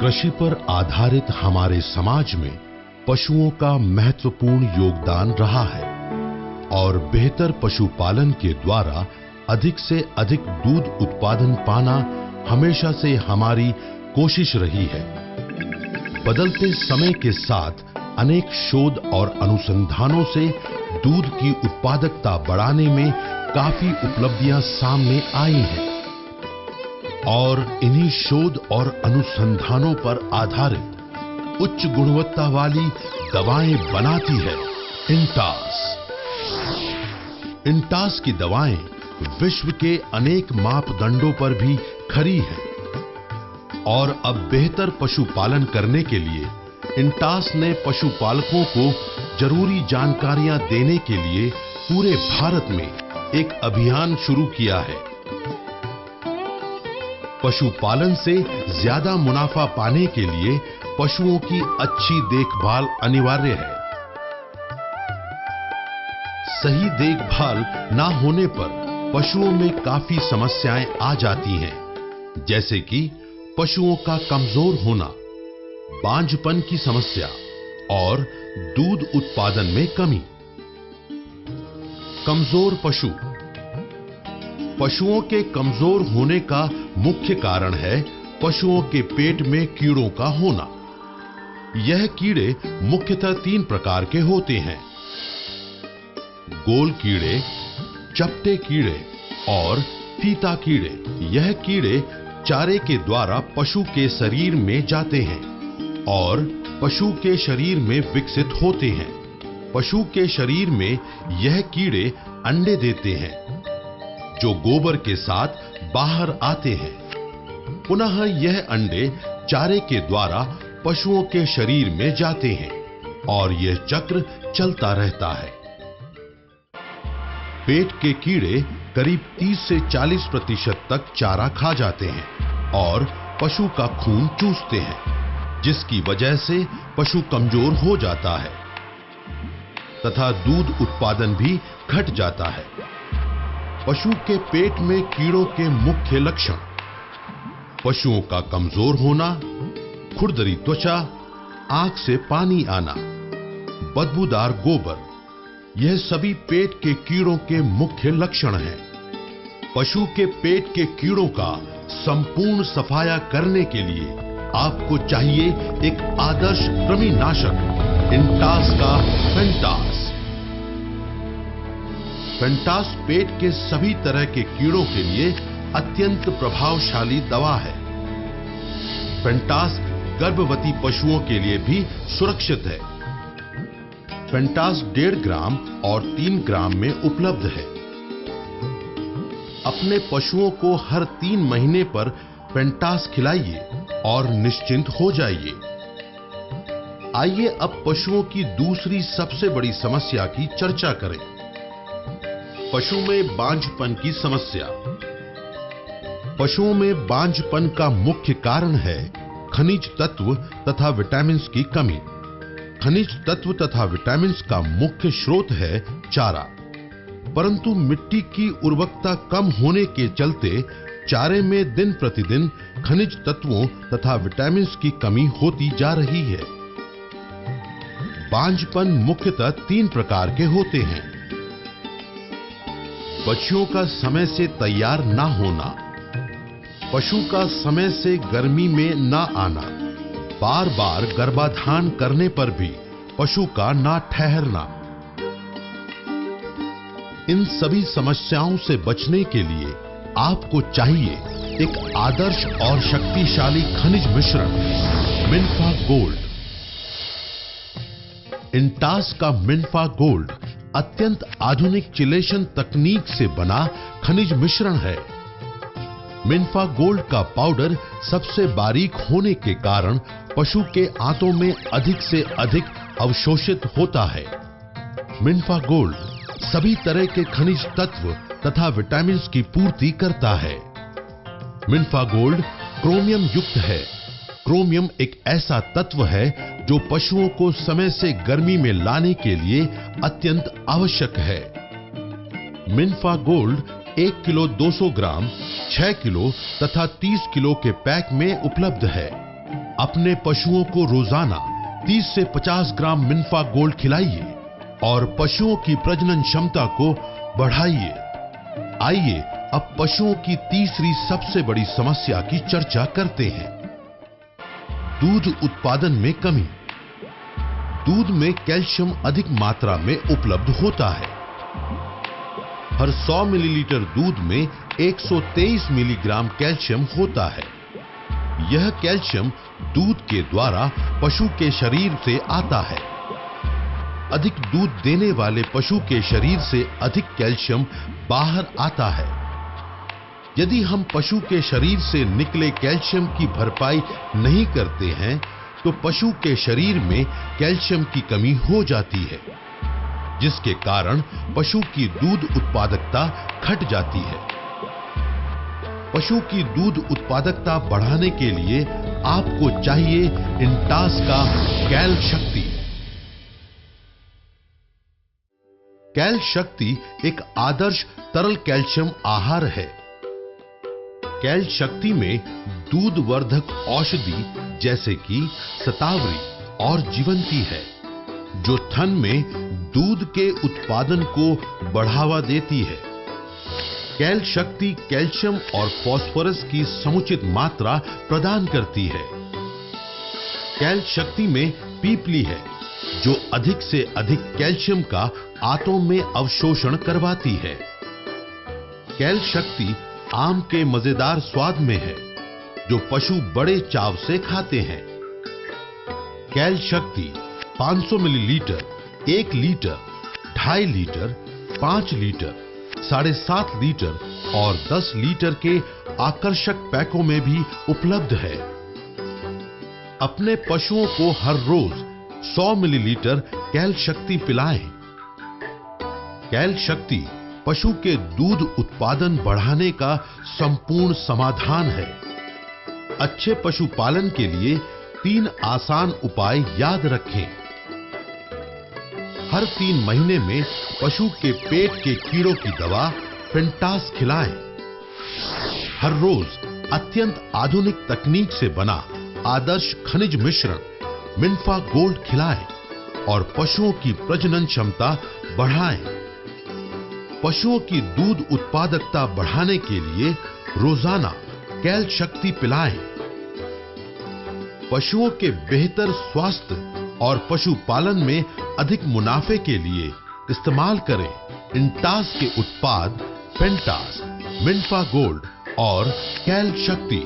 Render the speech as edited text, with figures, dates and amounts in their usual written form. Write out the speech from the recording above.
कृषि पर आधारित हमारे समाज में पशुओं का महत्वपूर्ण योगदान रहा है और बेहतर पशुपालन के द्वारा अधिक से अधिक दूध उत्पादन पाना हमेशा से हमारी कोशिश रही है। बदलते समय के साथ अनेक शोध और अनुसंधानों से दूध की उत्पादकता बढ़ाने में काफी उपलब्धियां सामने आई हैं और इन्हीं शोध और अनुसंधानों पर आधारित उच्च गुणवत्ता वाली दवाएं बनाती है इंटास। इंटास की दवाएं विश्व के अनेक मापदंडों पर भी खरी हैं और अब बेहतर पशुपालन करने के लिए इंटास ने पशुपालकों को जरूरी जानकारियां देने के लिए पूरे भारत में एक अभियान शुरू किया है। पशुपालन से ज्यादा मुनाफा पाने के लिए पशुओं की अच्छी देखभाल अनिवार्य है। सही देखभाल ना होने पर पशुओं में काफी समस्याएं आ जाती हैं, जैसे कि पशुओं का कमजोर होना, बांझपन की समस्या और दूध उत्पादन में कमी। कमजोर पशु। पशुओं के कमजोर होने का मुख्य कारण है पशुओं के पेट में कीड़ों का होना। यह कीड़े मुख्यतः 3 प्रकार के होते हैं: गोल कीड़े, चपटे कीड़े और फीता कीड़े। यह कीड़े चारे के द्वारा पशु के शरीर में जाते हैं और पशु के शरीर में विकसित होते हैं। पशु के शरीर में यह कीड़े अंडे देते हैं जो गोबर के साथ बाहर आते हैं। पुनः यह अंडे चारे के द्वारा पशुओं के शरीर में जाते हैं और यह चक्र चलता रहता है। पेट के कीड़े करीब 30 से 40% तक चारा खा जाते हैं और पशु का खून चूसते हैं, जिसकी वजह से पशु कमजोर हो जाता है तथा दूध उत्पादन भी घट जाता है। पशु के पेट में कीड़ों के मुख्य लक्षण: पशुओं का कमजोर होना, खुरदरी त्वचा, आंख से पानी आना, बदबूदार गोबर, यह सभी पेट के कीड़ों के मुख्य लक्षण हैं। पशु के पेट के कीड़ों का संपूर्ण सफाया करने के लिए आपको चाहिए एक आदर्श कृमिनाशक इंटास का फेंटास। फेंटास पेट के सभी तरह के कीड़ों के लिए अत्यंत प्रभावशाली दवा है। फेंटास गर्भवती पशुओं के लिए भी सुरक्षित है। फेंटास 1.5 ग्राम और 3 ग्राम में उपलब्ध है। अपने पशुओं को हर 3 महीने पर फेंटास खिलाइए और निश्चिंत हो जाइए। आइए अब पशुओं की दूसरी सबसे बड़ी समस्या की चर्चा करें: पशु में बांझपन की समस्या। पशुओं में बांझपन का मुख्य कारण है खनिज तत्व तथा विटामिन की कमी। खनिज तत्व तथा विटामिन का मुख्य स्रोत है चारा, परंतु मिट्टी की उर्वरकता कम होने के चलते चारे में दिन प्रतिदिन खनिज तत्वों तथा विटामिन की कमी होती जा रही है। बांझपन मुख्यतः 3 प्रकार के होते हैं: बच्चों का समय से तैयार ना होना, पशु का समय से गर्मी में ना आना, बार बार गर्भाधान करने पर भी पशु का ना ठहरना। इन सभी समस्याओं से बचने के लिए आपको चाहिए एक आदर्श और शक्तिशाली खनिज मिश्रण मिनफा गोल्ड। इंटास का मिनफा गोल्ड अत्यंत आधुनिक चिलेशन तकनीक से बना खनिज मिश्रण है। मिनफा गोल्ड का पाउडर सबसे बारीक होने के कारण पशु के आंतों में अधिक से अधिक अवशोषित होता है। मिनफा गोल्ड सभी तरह के खनिज तत्व तथा विटामिन की पूर्ति करता है। मिनफा गोल्ड क्रोमियम युक्त है। क्रोमियम एक ऐसा तत्व है जो पशुओं को समय से गर्मी में लाने के लिए अत्यंत आवश्यक है। मिनफा गोल्ड 1 किलो 200 ग्राम, 6 किलो तथा 30 किलो के पैक में उपलब्ध है। अपने पशुओं को रोजाना 30 से 50 ग्राम मिनफा गोल्ड खिलाइए और पशुओं की प्रजनन क्षमता को बढ़ाइए। आइए अब पशुओं की तीसरी सबसे बड़ी समस्या की चर्चा करते हैं। दूध उत्पादन में कमी। दूध में कैल्शियम अधिक मात्रा में उपलब्ध होता है। हर 100 मिलीलीटर दूध में 123 मिलीग्राम कैल्शियम होता है। यह कैल्शियम दूध के द्वारा पशु के शरीर से आता है। अधिक दूध देने वाले पशु के शरीर से अधिक कैल्शियम बाहर आता है। यदि हम पशु के शरीर से निकले कैल्शियम की भरपाई नहीं करते हैं तो पशु के शरीर में कैल्शियम की कमी हो जाती है, जिसके कारण पशु की दूध उत्पादकता घट जाती है। पशु की दूध उत्पादकता बढ़ाने के लिए आपको चाहिए इंटास का कैल शक्ति। कैल शक्ति एक आदर्श तरल कैल्शियम आहार है। कैल शक्ति में दूध वर्धक औषधि जैसे कि शतावरी और जीवंती है, जो थन में दूध के उत्पादन को बढ़ावा देती है। कैल शक्ति कैल्शियम और फास्फोरस की समुचित मात्रा प्रदान करती है। कैल शक्ति में पीपली है, जो अधिक से अधिक कैल्शियम का आंतों में अवशोषण करवाती है। कैल शक्ति आम के मजेदार स्वाद में है, जो पशु बड़े चाव से खाते हैं। कैल शक्ति 500 millilitre, 1 litre, 2.5 litre, 5 litre, 7.5 litre और 10 लीटर के आकर्षक पैकों में भी उपलब्ध है। अपने पशुओं को हर रोज 100 मिलीलीटर कैल शक्ति पिलाएं। कैल शक्ति पशु के दूध उत्पादन बढ़ाने का संपूर्ण समाधान है। अच्छे पशुपालन के लिए 3 आसान उपाय याद रखें। हर 3 महीने में पशु के पेट के कीड़ों की दवा फेंटास खिलाएं। हर रोज अत्यंत आधुनिक तकनीक से बना आदर्श खनिज मिश्रण मिनफा गोल्ड खिलाएं और पशुओं की प्रजनन क्षमता बढ़ाएं। पशुओं की दूध उत्पादकता बढ़ाने के लिए रोजाना कैल शक्ति पिलाएं। पशुओं के बेहतर स्वास्थ्य और पशुपालन में अधिक मुनाफे के लिए इस्तेमाल करें इंटास के उत्पाद फेंटास, मिनफा गोल्ड और कैल शक्ति।